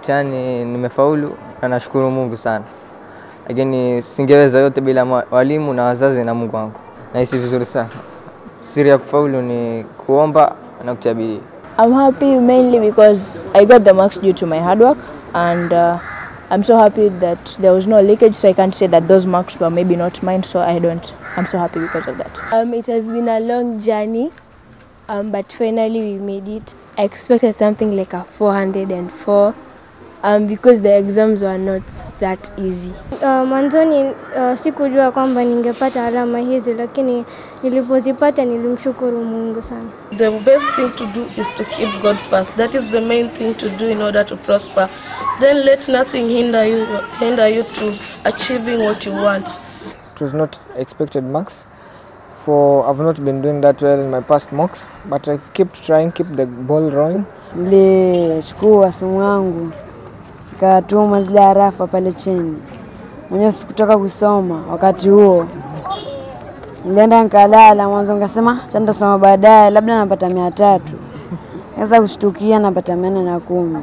mtihani nimefaulu na nashukuru Mungu sana. Lakini singeweza yote bila walimu na wazazi na Mungu wangu. Nahisi vizuri sana. Siri ya kufaulu ni kuomba na kutia bidii. I'm happy mainly because I got the marks due to my hard work, and I'm so happy that there was no leakage, so I can't say that those marks were maybe not mine, so I'm so happy because of that. It has been a long journey, but finally we made it. I expected something like a 404 because the exams were not that easy. Mwanzoni sikujua kwamba ningepata alama hizi, lakini nilipozipata nilimshukuru Mungu sana. The best thing to do is to keep God first. That is the main thing to do in order to prosper. Then let nothing hinder you to achieving what you want. It was not expected marks, for I've not been doing that well in my past mocks, but I've kept trying, keep the ball rolling. Nilichukua simu yangu nikatuma zile arafa pale chini. Mwenyewe sikutoka kusoma wakati huo. Nilienda nikalala, mwanzo nikasema ntasoma baadaye labda napata 300. Sasa kushtukia napata 410.